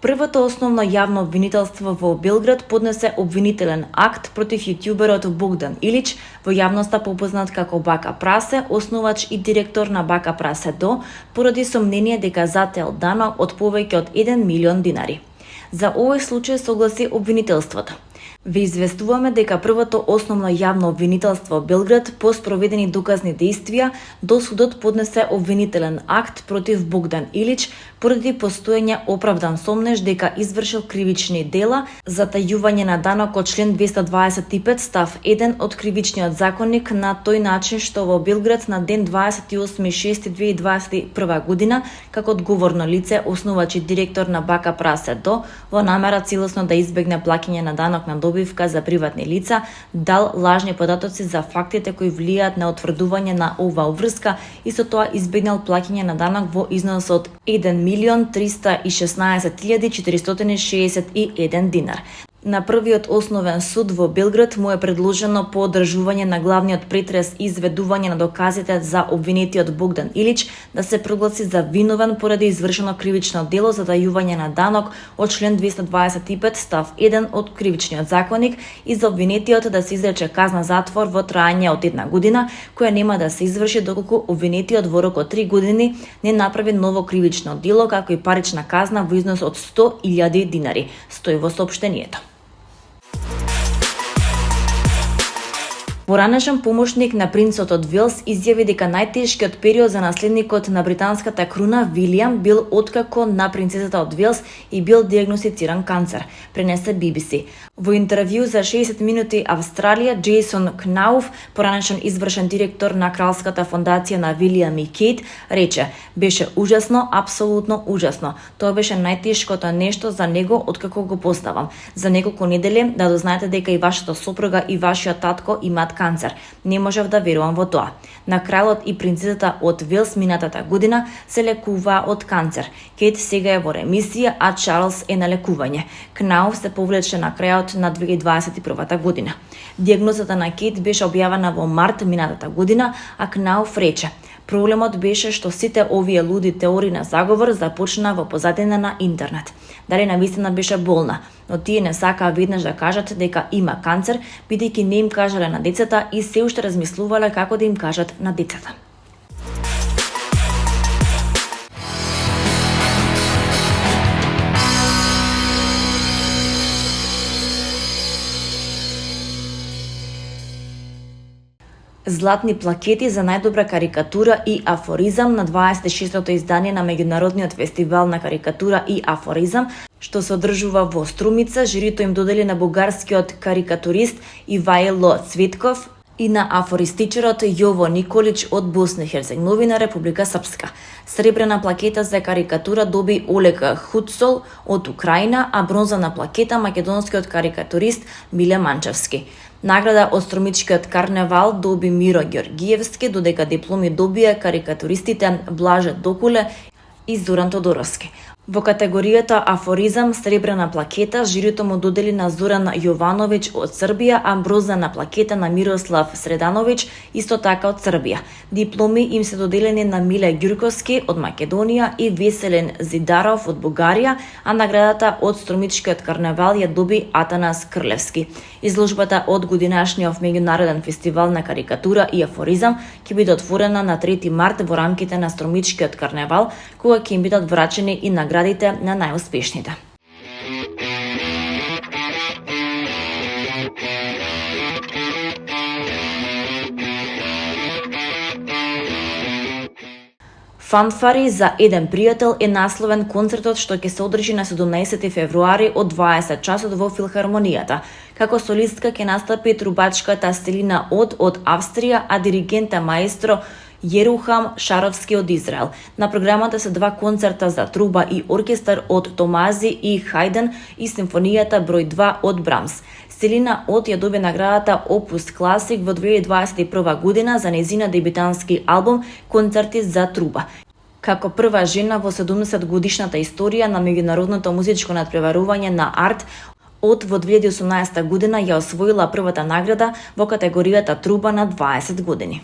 Првото основно јавно обвинителство во Белград поднесе обвинителен акт против јутјуберот Богдан Илич, во јавноста попознат како Бака Прасе, основач и директор на Бака Прасе До, поради сомнение дека затеел данок од повеќе од 1 милион динари. За овој случај согласи обвинителството. Ви известуваме дека првото основно јавно обвинителство Белград по спроведени доказни дејствија до судот поднесе обвинителен акт против Богдан Илич поради постоење оправдан сомнеж дека извршил кривични дела, затајување на данок од член 225 став 1 од кривичниот законник на тој начин што во Белград на ден 28.6.2021 година како одговорно лице, основач и директор на Бака Прасе До, во намера целосно да избегне плаќање на данок на добивка за приватни лица, дал лажни податоци за фактите кои влијаат на утврдување на оваа врска и со тоа избегнал плаќање на данок во износ од 1.316.461 динар. На првиот основен суд во Белград му е предложено по одржување на главниот претрес и изведување на доказите за обвинетиот Богдан Илич да се прогласи за виновен поради извршено кривично дело за тајување на данок од член 225 став 1 од кривичниот законник и за обвинетиот да се изрече казна затвор во траење од 1 година, која нема да се изврши доколку обвинетиот во рок од 3 години не направи ново кривично дело, како и парична казна во износ од 100.000 динари, стои во соопштението. Поранешен помошник на принцот од Велс изјави дека најтешкиот период за наследникот на британската круна Вилијам бил откако на принцесата од Велс и бил диагностициран канцер, пренесе BBC. Во интервју за 60 минути Австралија, Джейсон Кнауф, поранешен извршен директор на Кралската фондација на Вилијам и Кейт, рече: "Беше ужасно, апсолутно ужасно. Тоа беше најтешкото нешто за него откако го познавам. За неколку недели да дознаете дека и вашата сопруга и вашиот татко имаат канцер. Не можев да верувам во тоа. На кралот и принцесата од Велс минатата година се лекуваа од канцер. Кейт сега е во ремисија, а Чарлс е на лекување. Кнауф се повлече на крајот на 2021 година. Диагнозата на Кейт беше објавена во март минатата година, а Кнауф рече: "Проблемот беше што сите овие луди теории на заговор започна во позадина на интернет. Дали навистина беше болна, но тие не сакаа веднаш да кажат дека има канцер, бидејќи не им кажале на децата и се уште размислувале како да им кажат на децата." Златни плакети за најдобра карикатура и афоризам на 26-то издание на Меѓународниот фестивал на карикатура и афоризам, што се одржува во Струмица. Жирито им додели на бугарскиот карикатурист Ивајло Цветков и на афористичарот Јово Николич од Босна и Херцеговина, Република Српска. Сребрена плакета за карикатура доби Олег Хуцол од Украина, а бронзана плакета македонскиот карикатурист Миле Манчевски. Награда од Струмичкиот карневал доби Миро Ѓоргиевски, додека дипломи добија карикатуристите Блаже Докуле и Зоран Тодоровски. Во категоријата афоризам сребрена плакета жирито му додели на Зоран Јовановиќ од Србија, а бронзана плакета на Мирослав Средановиќ исто така од Србија. Дипломи им се доделени на Миле Ѓурковски од Македонија и Веселен Зидаров од Бугарија, а наградата од Струмичкиот карневал ја доби Атанас Крлевски. Изложбата од годинашниот меѓународен фестивал на карикатура и афоризам ќе биде отворена на 3 март во рамките на Струмичкиот карневал, кога ќе им бидат врачени и наградите на најуспешните. Фанфари за еден пријател е насловен концертот што ќе се одржи на 17 февруари од 20 часот во Филхармонијата. Како солистка ќе настапи трубачката Селина од Австрија, а диригента маестро Јерухам Шаровски од Израел. На програмата се 2 концерта за труба и оркестар од Томази и Хајден и симфонијата број 2 од Брамс. Селина Од ја доби наградата Opus Classic во 2021 година за нејзина дебютантски албум Концерти за труба. Како прва жена во 70 годишната историја на меѓународното музичко надпреварување на арт, Од во 2018 година ја освоила првата награда во категоријата труба на 20 години.